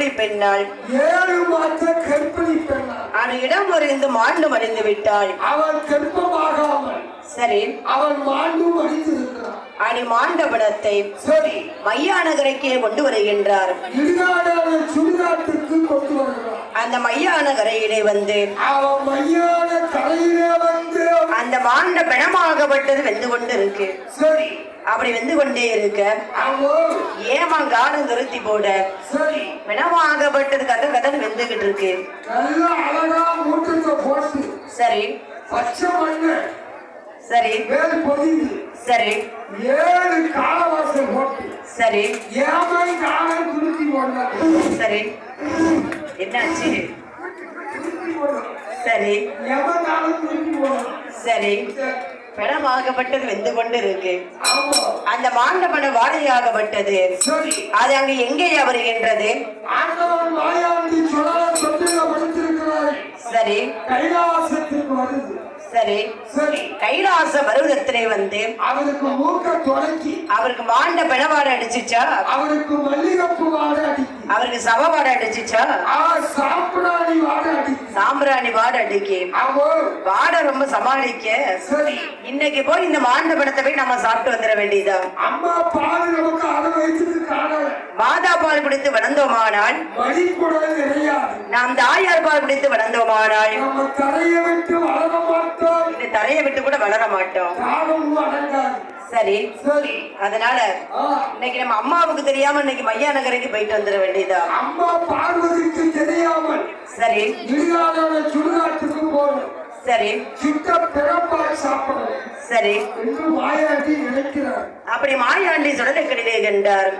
கர்ப்பிணி பெண்ணாள் 7 மாத கர்ப்பிணி பெண்ணாள் இடம் அறிந்து மாண்டு மடிந்து விட்டாள். அவள் கர்ப்பமாகாமல் சரி அவள் மாண்டு மடிந்திருக்கிறாள். மாண்ட பணத்தை சரி மையா நகரைக்கே கொண்டு வருகின்றார். இடுகாடான சுடுகாட்டுக்கு கொண்டு வருகிறார். அந்த மையான கரையிலே வந்து அவன் மையான கரையிலே வந்து அந்த மாண்ட பிணமாகப்பட்டது வெந்து கொண்டு இருக்கு. சரி அப்படி வெந்து கொண்டே இருக்க ஏமாங்காலம் துருத்தி போட சரி பிணமாகப்பட்டது கதன் வெந்துகிட்டு இருக்கு. நல்லா அழகா மூட்டத்தை போட்டு சரி பச்சை மண்ணு சரி வேல் பொதிந்து சரி 7 காலவாசல் போட்டு சரி ஏமாய் காலம் துருத்தி போடுறாங்க. சரி என்னாச்சு? சரி எவன் காலம் துருத்தி போடுறான். சரி பிணமாகப்பட்டது வெந்து கொண்டு இருக்கு. அந்த மாண்டபன வாழையாகப்பட்டது அது அங்கு எங்கே வருகின்றது? சரி கைலாசத்திற்கு வருது. சரி சரி கைலாச பருவத்திலே வந்து அவருக்கு மூக்க தொடக்கி அவருக்கு மாண்ட பிணவாடை அடிச்சுச்சா? அவருக்கு மல்லிகைப்பூ வாடை அடிக்கு. அவருக்கு சவ வாடை அடிச்சுச்சா? சாம்பிராணி வாடை அடிக்கு. சாம்பிராணி வாடை அடிக்கு. வாடை ரொம்ப சமாளிக்க சரி இன்னைக்கு போய் இந்த மாண்ட பணத்தை போய் நம்ம சாப்பிட்டு வந்துட வேண்டியதா? அம்மா பால் நமக்கு அதை வைத்து காணல. மாதா பால் குடித்து வளர்ந்தோமானால் வழிகுடல் நிறையாது. நாம் தாயார் பால் குடித்து வளர்ந்தோமானால் நம்ம தரையை விட்டு வளர மாட்டோம். இந்த தரையை விட்டு கூட வளர மாட்டோம். சரி சரி அதனால இன்னைக்கு நம்ம அம்மாவுக்கு தெரியாம இன்னைக்கு மையா நகருக்கு போயிட்டு வந்துட வேண்டியதா? அம்மா பார்வதிக்கு தெரியாமல் சரி இடுகாடான சுடுகாட்டுக்கு போகணும். சரி சுட்ட பிறப்பால் சாப்பிடணும். சரி என்று மாயாண்டி நினைக்கிறார். அப்படி மாயாண்டி சுடலைக்கடிலே கண்டார்.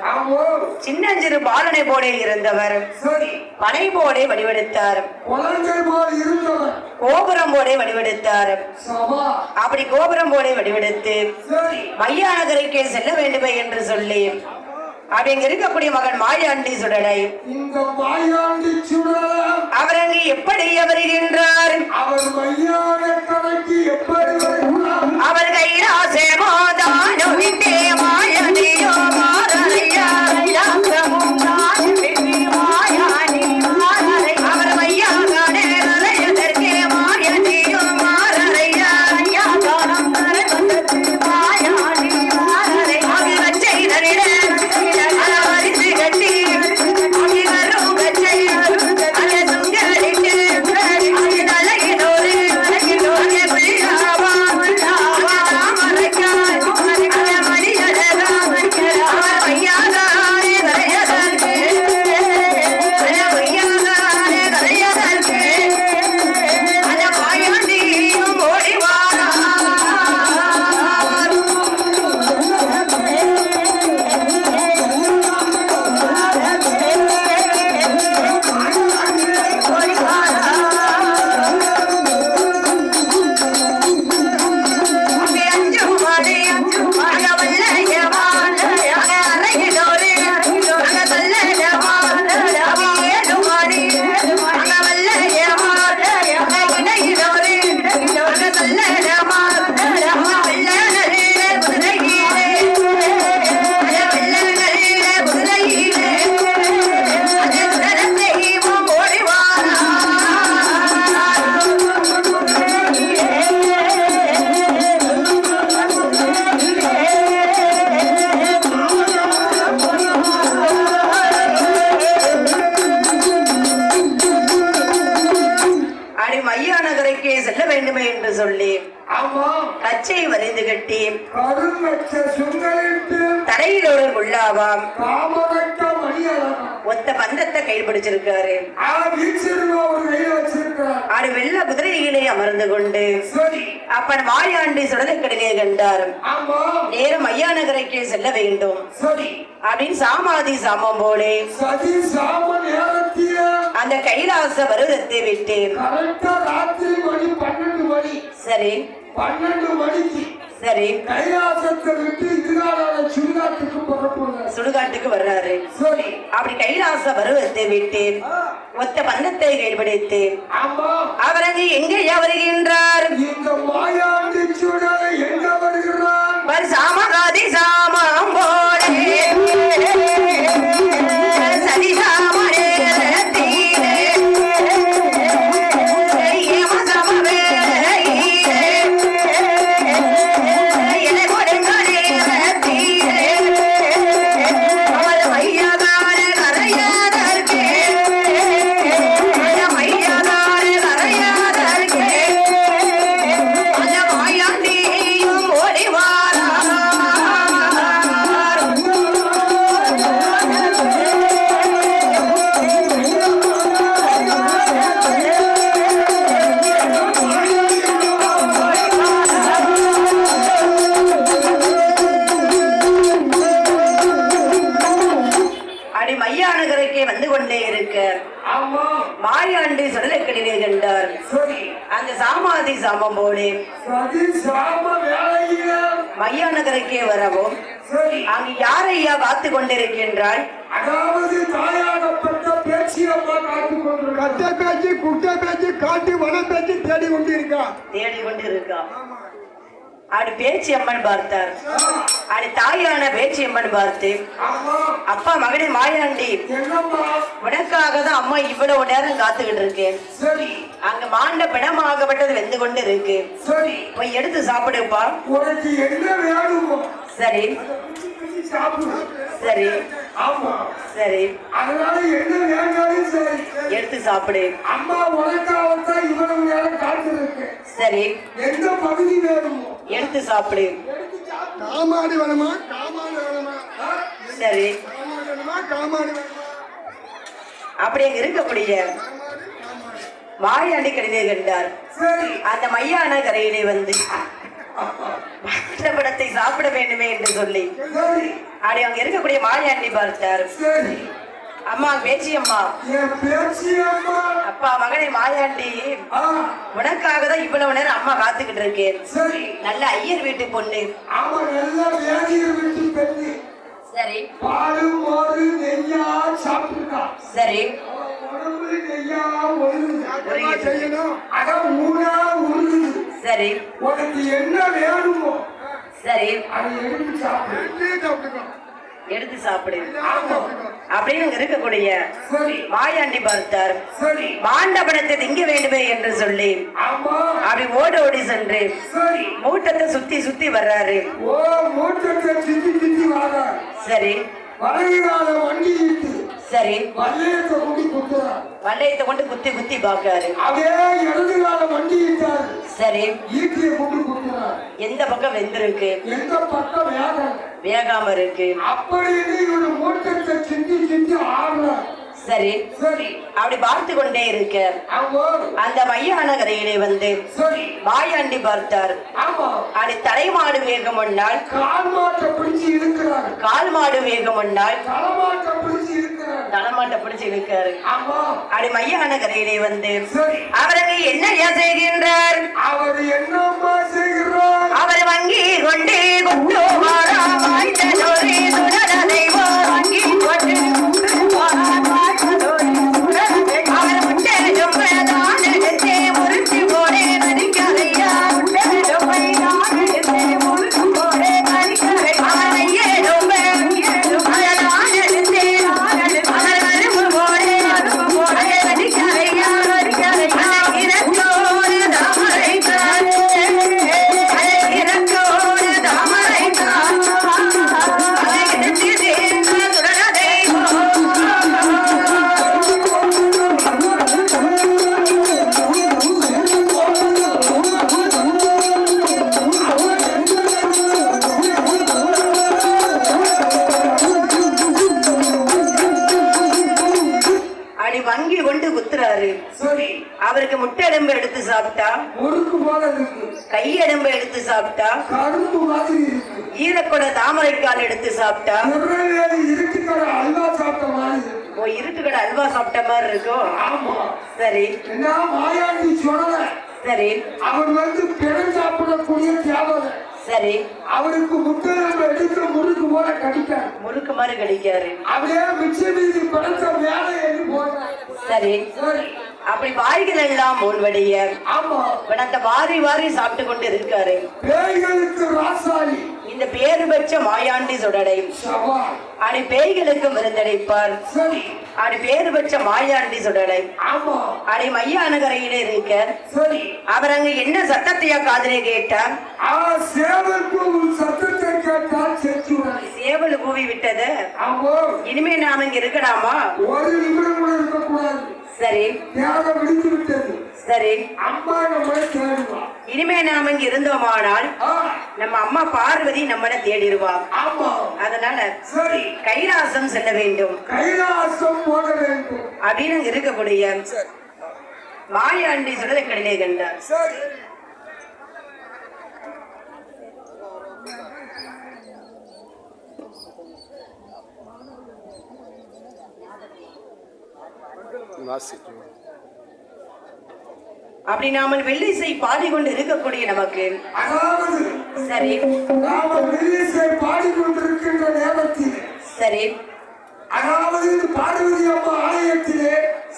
சின்னஞ்சிறு பாலனை போல இருந்தவர் சரி பனை போல வடிவெடுத்தார். குழந்தை போல் இருந்தவர் கோபுரம் போல வடிவெடுத்தார். சபா அப்படி கோபுரம் போல வடிவெடுத்து சரி மையா நகருக்கே செல்ல வேண்டுமே என்று சொல்லி அப்படி இங்க இருக்கக்கூடிய மகன் மாயாண்டி சுடலை இந்த மாயாண்டி சுடலை அவர் அங்கு எப்படி வருகின்றார்? அவர் மையான கரைக்கு எப்படி வருகிறார்? அவர் கைலாசே மாதானோ விட்டே மாயாண்டியோ மாரலையா அவர் மையா காணே அலையதற்கே மாயாண்டியோ மாரலையா மாயாண்டி மாரலை அவி வச்சை நரிட செல்ல வேண்டுமே என்று சொல்லி கச்சை வரைந்து கட்டி தரையில் ஒரு உள்ளாவாம் ஒத்த பந்தத்தை கைப்பிடிச்சிருக்காரு. ஆறு வெள்ள குதிரையிலே அமர்ந்து கொண்டு அப்பன் மாயாண்டி சுடலைக்கடிலே கண்டார். நேரம் மையா நகரைக்கே செல்ல வேண்டும் அப்படின்னு சாமாதி சாமம் போலே அந்த கைலாச பருவத்தை விட்டு சரி 12 மணிக்கு சரி கைலாசத்தை விட்டு சுடுகாட்டுக்கு வர்றாரு. அப்படி கைலாச பருவத்தை விட்டு ஒத்த பந்தத்தை கைப்பிடித்து அவர் அங்கு எங்கேயா வருகின்றார்? இந்த மாயாண்டி சுடலை எங்க வருகிறார்? சாமகாதி சாமம் போலே சரி சாமரே மாயாண்டி சுடலைக்கடிலே கண்டார். அந்த சாமாதி சாமம் போலே மையா நகருக்கே வரவும் அங்கு யாரையா காத்து கொண்டிருக்கின்றாள்? அதாவது தாயாகப்பட்ட பேச்சு அம்மா காத்து கொண்டு கட்ட பேச்சு குட்ட பேச்சு காட்டு வன பேச்சு தேடி கொண்டிருக்கா. அப்படி பேச்சு அம்மன் பார்த்தார். அப்படி தாயான பேச்சு அம்மன் பார்த்து, அப்பா மகனே மாயாண்டி, உனக்காக தான் அம்மா இவ்வளவு நேரம் காத்துக்கிட்டு இருக்கேன். அங்க மாண்ட பிணமாகப்பட்டது வெந்து கொண்டு இருக்கு, போய் எடுத்து சாப்பிடுப்பா. உனக்கு என்ன வேணுமோ சரி சரி சரி, அதனால என்ன வேண்டாலும் சரி எடுத்து சாப்பிடு. அம்மா உனக்காகத்தான் இவ்வளவு நேரம் காத்திருக்கு. சரி, எந்த பகுதி வேணுமோ எடுத்து சாப்பிடு. காமாடி வேணுமா? காமாடி வேணுமா? சரி, காமாடி வேணுமா? அப்படி அங்க இருக்கக்கூடிய மாயாண்டி கடிதே கண்டார். அந்த மையான கரையிலே வந்து படத்தை சாப்பிட வேண்டுமே என்று சொல்லி அப்படி அங்க இருக்கக்கூடிய மாயாண்டி பார்த்தார். அம்மா பேச்சி அம்மா, அப்பா மகனே மாயாண்டி, உனக்காக தான் இவ்வளவு நேரம் அம்மா காத்துக்கிட்டு இருக்கேன். நல்ல ஐயர் வீட்டு பொண்ணு. சரி சரி, சரி உனக்கு என்ன வேணுமோ சரி எடுத்து சாப்பிடு. அப்படின்னு இருக்கக்கூடிய மாயாண்டி பார்த்தார். மாண்டபனத்தை திங்க வேண்டுமே என்று சொல்லி அப்படி ஓடி ஓடி சென்று மூட்டத்தை சுத்தி சுத்தி வர்றாரு. சரி சரி, வளையத்தை கொண்டு குத்தி குத்தி பாக்காரு. சரி, எந்த பக்கம் வெந்திருக்கு, எந்த பக்கம் வேகாம இருக்கு. சரி சரி, அப்படி பார்த்து கொண்டே இருக்க அந்த மையான கரையிலே வந்து மாயாண்டி பார்த்தார். அப்படி தலைமாடு வேகம் ஒன்னால் கால் மாடு வேகம் ஒன்னால் தலைமாட்டை பிடிச்சு இழுக்காரு. அப்படி மையான கரையிலே வந்து அவருக்கு என்ன செய்கின்றார்? அவர் வங்கி கொண்டு கொண்டு வங்கி கொண்டு அவருக்கு முட்டை எலும்பு எடுத்து சாப்பிட்டா முறுக்கு போல இருக்கு, கை எலும்பு எடுத்து சாப்பிட்டா கரும்பு மாதிரி இருக்கு, ஈரக்கொடை தாமரைக்கால் எடுத்து சாப்பிட்டா இருட்டுக்கடை அல்வா சாப்பிட்ட மாதிரி இருக்கு. ஓ, இருட்டுக்கடை அல்வா சாப்பிட்ட மாதிரி இருக்கும். ஆமா சரி, என்ன மாயாண்டி சொல்லல. சரி, அவர் வந்து பிறன் சாப்பிடக்கூடிய தியாகம். சரி, அவருக்கு முட்டை எடுத்து முறுக்கு போல கடிக்காரு, முறுக்கு மாதிரி கடிக்காரு. அப்படியே மிச்ச மீதி படத்த வேலை எழுதி போடுறாரு. சரி சரி, அப்படி வாய்கள் எல்லாம் மூழ்வடைய பணத்தை வாரி வாரி சாப்பிட்டு கொண்டு இருக்காரு. பேய்களுக்கு ராசாளி, இந்த பேரு பெற்ற மாயாண்டி சுடடை அப்படி பேய்களுக்கு விருந்தடைப்பார். அப்படி பேரு பெற்ற மாயாண்டி சுடடை அப்படி மையான கரையிலே இருக்க அவர் அங்க என்ன சத்தத்தையா காதலே கேட்டார்? சத்தத்தை கேட்டால் சேவல் கூவி விட்டது. இனிமே நாம இங்க இருக்கலாமா? ஒரு நிமிடம் கூட இருக்கக்கூடாது. சரி, சரி, இனிமே நாம இங்க இருந்தோமானால் நம்ம அம்மா பார்வதி நம்மள தேடிடுவா. அதனால கைலாசம் செல்ல வேண்டும், கைலாசம் போக வேண்டும் அப்படின்னு இருக்கக்கூடிய மாயாண்டி சுடலை கடலே கண்டார். வாசிக்கும் அப்படி நாம வெள்ளிசை பாடிக்கொண்டு இருக்கக்கூடிய நமக்கு அதாவது சரி நாம வெள்ளிசை பாடிக்கொண்டிருக்கின்ற நேரத்தில் சரி அதாவது பார்வதி அம்மா ஆலயத்திலே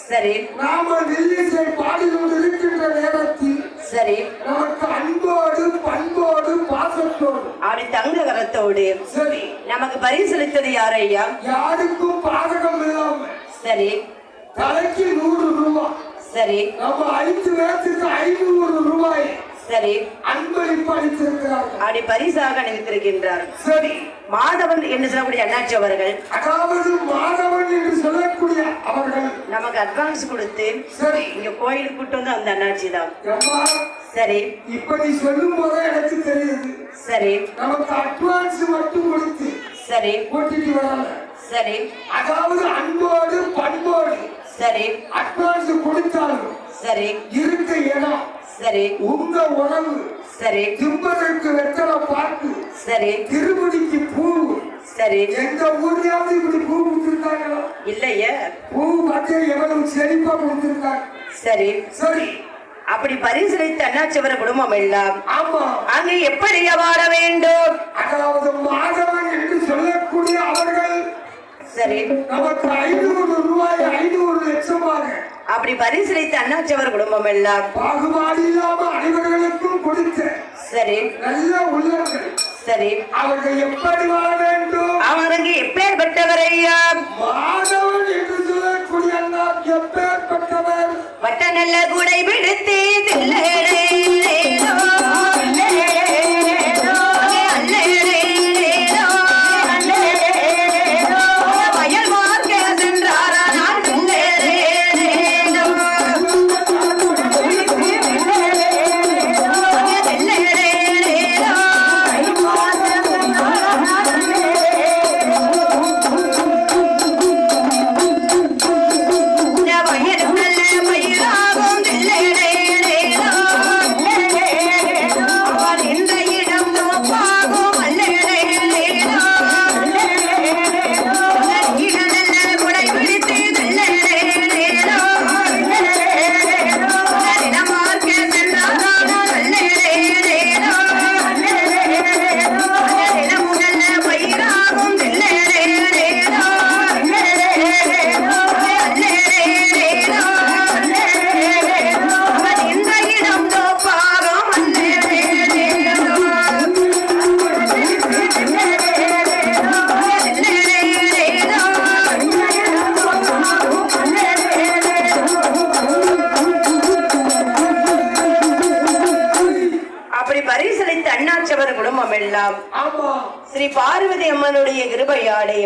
சரி நாம வெள்ளிசை பாடிக்கொண்டிருக்கின்ற நேரத்தில் சரி நமக்கு அன்போடு பண்போடு பாசத்தோடு அப்படி தங்க கரத்தோடு சரி நமக்கு பரிசளித்தது யார் ஐயா? யாருக்கும் பாதகம் இல்லாம சரி தலைக்கு 100 ரூபாய் சரி நம்ம 5 பேருக்கு 500 ரூபாய் சரி அன்பளிப்பு அளித்திருக்கிறார்கள். அப்படி பரிசாக அணிவித்திருக்கின்றார். சரி மாதவன் என்று சொல்லக்கூடிய அண்ணாச்சி அவர்கள் அதாவது மாதவன் என்று சொல்லக்கூடிய அவர்கள் நமக்கு அட்வான்ஸ் கொடுத்து சரி இங்க கோயிலுக்கு கூட்டு வந்து அந்த அண்ணாச்சி தான். அம்மா சரி இப்ப நீ சொல்லும் போதே எனக்கு தெரியுது. சரி நமக்கு அட்வான்ஸ் மட்டும் கொடுத்து சரி கூட்டிட்டு வரல. சரி அதாவது அன்போடு பண்போடு சரி அட்வான்ஸ் கொடுத்தாலும் சரி இருக்க இடம் சரி உங்க உணவு சரி திம்பதற்கு வெத்தலை பாக்கு சரி திருமுடிக்கு பூ சரி எங்க ஊர்லயாவது இப்படி பூ கொடுத்திருக்காங்களா? இல்லையே. பூ பார்த்து எவ்வளவு செழிப்பா கொடுத்திருக்காங்க. சரி சரி அப்படி பரிசளித்த அண்ணாச்சிவர குடும்பம் எல்லாம் ஆமா அங்கே எப்படி வாழ வேண்டும்? அதாவது மாதவன் என்று சொல்லக்கூடிய அவர்கள் சரி நமக்கு 500 ரூபாய் 500 லட்சமாக அப்படி பரிசளித்த அண்ணாச்சிவர் குடும்பம் எல்லாம் பாகுபாடு இல்லாம அனைவர்களுக்கும் கொடுத்த சரி நல்ல உள்ளங்கள் சரி அவர்கள் எப்படி வாழ வேண்டும்? அவருக்கு எப்பேற்பட்டவர் ஐயா? மாதவன் என்று சொல்லக்கூடிய அண்ணா எப்பேற்பட்டவர்? வட்ட நல்ல குடை பிடித்து குடும்பம் எல்லாம் ஸ்ரீ பார்வதி அம்மனுடைய கிருபையாலே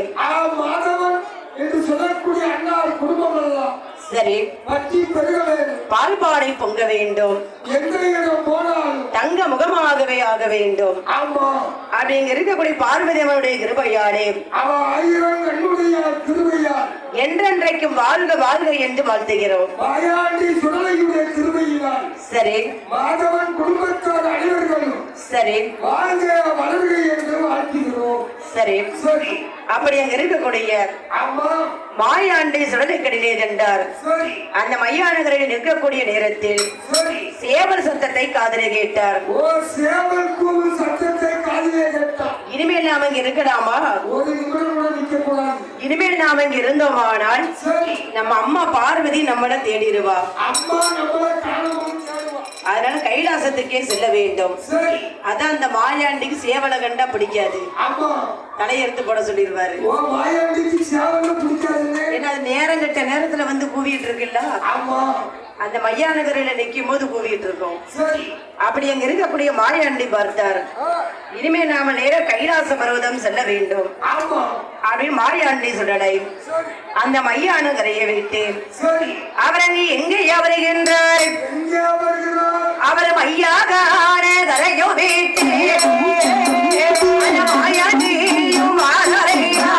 மாதவன் என்று சொல்லக்கூடிய அண்ணார் குடும்பம் எல்லாம் சரி பற்றி பெருக வேண்டும். பால்பாடை பொங்க வேண்டும். எந்த இடம் போனாலும் தங்க முகமாகவே ஆக வேண்டும். ஆமா அப்படிங்க இருக்கக்கூடிய பார்வதி அம்மனுடைய கிருபையாலே அவ 1000 கண்ணுடைய கிருபையால் என்றென்றைக்கும் வாழ்க வாழ்க என்று வாழ்த்துகிறோம். வாயாண்டி சுடலையுடைய கிருபையினால் சரி மாதவன் குடும்பத்தார் அனைவர்களும் சரி வாழ்க வளர்க என்று வாழ்த்துகிறோம். சரி சரி அப்படி அங்க இருக்கக்கூடிய அம்மா மாயாண்டி சுடலைக்கடிலே சென்றார். சரி அந்த மையானகரில் நிற்கக்கூடிய நேரத்தில் சரி சேவல் சத்தத்தை காதிலே கேட்டார். ஓ சேவல் கூவு சத்தத்தை காதிலே கேட்டார். இனிமேல் நாம இங்க இருக்கலாமா? ஒரு நிமிடம் கூட நிற்க கூடாது. இனிமேல் நாம இங்க இருந்தோமானால் சரி நம்ம அம்மா பார்வதி நம்மள தேடிடுவா. அம்மா நம்மள காணவும் தேடுவா. அதனால கைலாசத்துக்கே செல்ல வேண்டும். சரி அதான் அந்த மாயாண்டிக்கு சேவலை கண்டா பிடிக்காது. அம்மா தலையெடுத்து போட சொல்லிடுவாரு. ஓ மாயாண்டிக்கு சேவலை பிடிக்காது. ஏன்னா அது நேரம் கட்ட நேரத்துல வந்து கூவிட்டு இருக்குல்ல. ஆமா அந்த மையானகரில நிக்கும் போது கூவிட்டு இருக்கோம். சரி அப்படி அங்க இருக்கக்கூடிய மாயாண்டி பார்த்தார். இனிமே நாம நேர கைலாச பர்வதம் செல்ல வேண்டும். ஆமா அப்படி மாயாண்டி சுடலை சரி அந்த மையானகரையை வைத்து சரி அவர் அங்கே எங்கேயா வருகின்றார்? எங்கே வருகிறார்? அவர் மையாக கரையோ வீட்டு மாயாண்டியும் மாறையா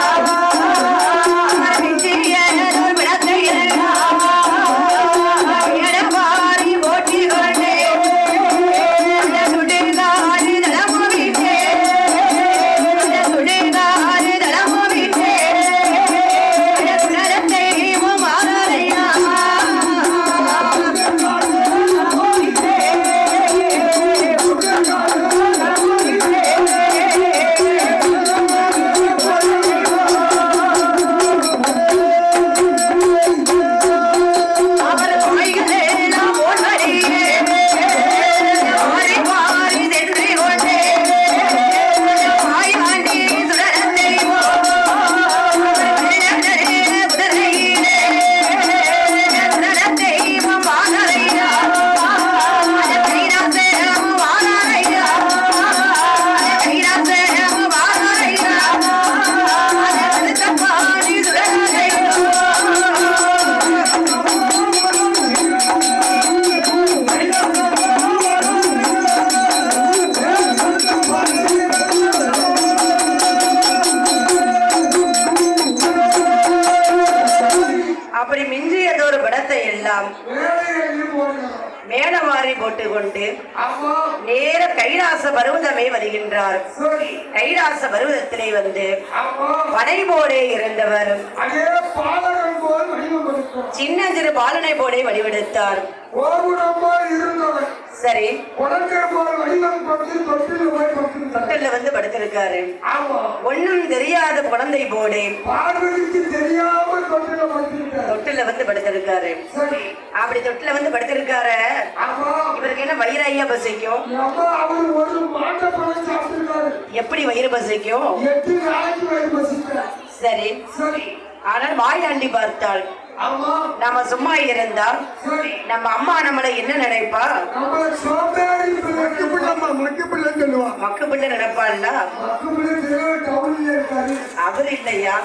போடுகிறோம். மேடமாறி போட்டுக்கொண்டு ஆமா. நேர கைலாச பருவதமே வருகின்றார். சரி. கைலாச பருவதத்திலே வந்து ஆமா. படை போலே இருந்தவர் அதே பாலகன் போல் வடிவம் கொடுத்தார். சின்னஞ்சிறு பாலனை போலே வடிவெடுத்தார். ஓகுரமா இருந்தவர் சரி, குழந்தை போல் வடிவம் கொண்டு தொட்டில் போய் படுத்திருந்தார். தொட்டில வந்து படுத்திருக்காரு. ஆமா. ஒண்ணும் தெரியாத குழந்தை போலே பார்வதிக்கு தெரியாம தொட்டில படுத்திருக்கார். தொட்டில வந்து படுத்திருக்காரு. சரி. அப்படி தொட்டில வந்து படுத்திருக்காரு. ஆமா. இவருக்கு என்ன வயிறு ஐயா பசிக்கும்? அம்மா அவர் ஒரு மாட்டை பழம் சாப்பிட்டிருக்காரு. எப்படி வயிறு பசிக்கும்? 8 நாளைக்கு வயிறு பசித்தார். சரி, சரி. ஆனால் வாயாண்டி பார்த்தாள். ஆமா. நம்ம சும்மா இருந்தா சரி. நம்ம அம்மா நம்மளை என்ன நினைப்பா? நம்மள சோம்பேறி பிள்ளைக்கு பிள்ளைமா மக்கு பிள்ளை சொல்லுவா. மக்கு பிள்ளை நினைப்பாள்ல. மக்கு பிள்ளை தெரியல டவுன்ல இருக்காரு. அவர் இல்லையா,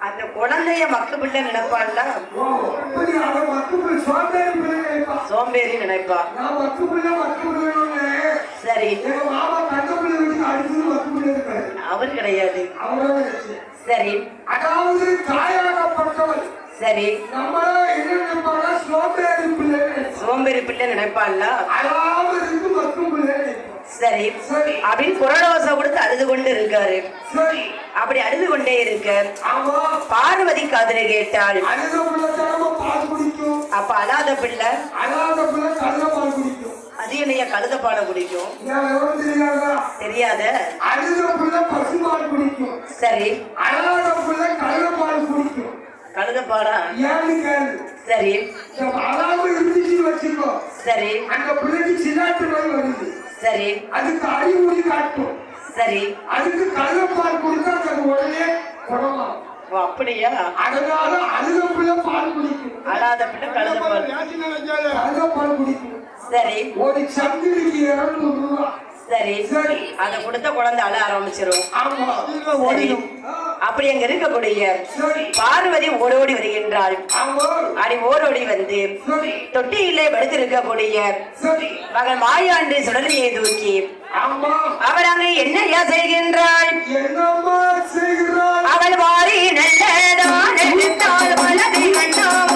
அந்த குழந்தைய மக்கு பிள்ளை நினைப்பாள்ல. ஓ, அப்படி அவன் மக்கு பிள்ளை சோம்பேறி பிள்ளை நினைப்பா. சோம்பேறி நினைப்பா. நான் மக்கு பிள்ளைன்னு சரி, எங்க மாமா கண்ண பிள்ளை வச்சு அடிச்சு மக்கு பிள்ளை இருக்காரு. அவர் கிடையாது. அவரோட சரி, அதாவது தாயாகப்பட்டவள். சரி, நம்மள என்ன நினைப்பாங்க? சோம்பேறி பிள்ளை. சோம்பேறி பிள்ளை நினைப்பாள்ல. அதாவது இருக்கு மக்கு பிள்ளை நினைப்பா. சரி, சரி. அப்படின்னு குரலோசை கொடுத்து அழுது கொண்டு இருக்காரு. சரி. அப்படி அழுது கொண்டே இருக்க ஆமா. பார்வதி காதுல கேட்டாள். அழுத பிள்ளை தினமும் பால் குடிக்கும். அப்ப அழாத பிள்ளை அழாத பிள்ளை கள்ள பால் குடிக்கும். அது என்னைய கழுத பாலை குடிக்கும்? ஏன் விவரம் தெரியாதா? தெரியாத. அழுத பிள்ளை பசுபால் குடிக்கும். சரி, அழாத பிள்ளை கள்ள பால் குடிக்கும். கழுத பாடா? ஏன்னு கேளு. சரி, இந்த அழாம இருந்துச்சுன்னு வச்சுக்கோ, சரி, அந்த பிள்ளைக்கு சின்னாட்டு நோய் வருது. சரி, அதுக்கு அறிகுறி காட்டும். சரி. அதுக்கு கள்ள பால் கொடுத்தா அது உடனே குணமாகும். ஓ, அப்படியா? அதனால அழுத பிள்ளை பால் குடிக்கும். அழாத பிள்ளை கழுத பால். கள்ள பால் குடிக்கும். சரி, ஒரு சங்கிலிக்கு 200 ரூபாய். சரி, சரி. அத கொடுத்த குழந்தை அழ ஆரம்பிச்சிரும். ஆமா. சரி, அப்படி அங்க இருக்கக்கூடிய சரி. பார்வதி ஓடோடி வருகின்றாள். ஆமா. அப்படி ஓடோடி வந்து சரி. தொட்டியிலே படுத்திருக்கக்கூடிய சரி. மகன் மாயாண்டி சுடலையை தூக்கி ஆமா. அவள் அங்கே என்னையா செய்கின்றாள்? என்னம்மா செய்கிறாள்? அவள் வாரி நல்லதான் எடுத்தாள் வலதை கண்டாம்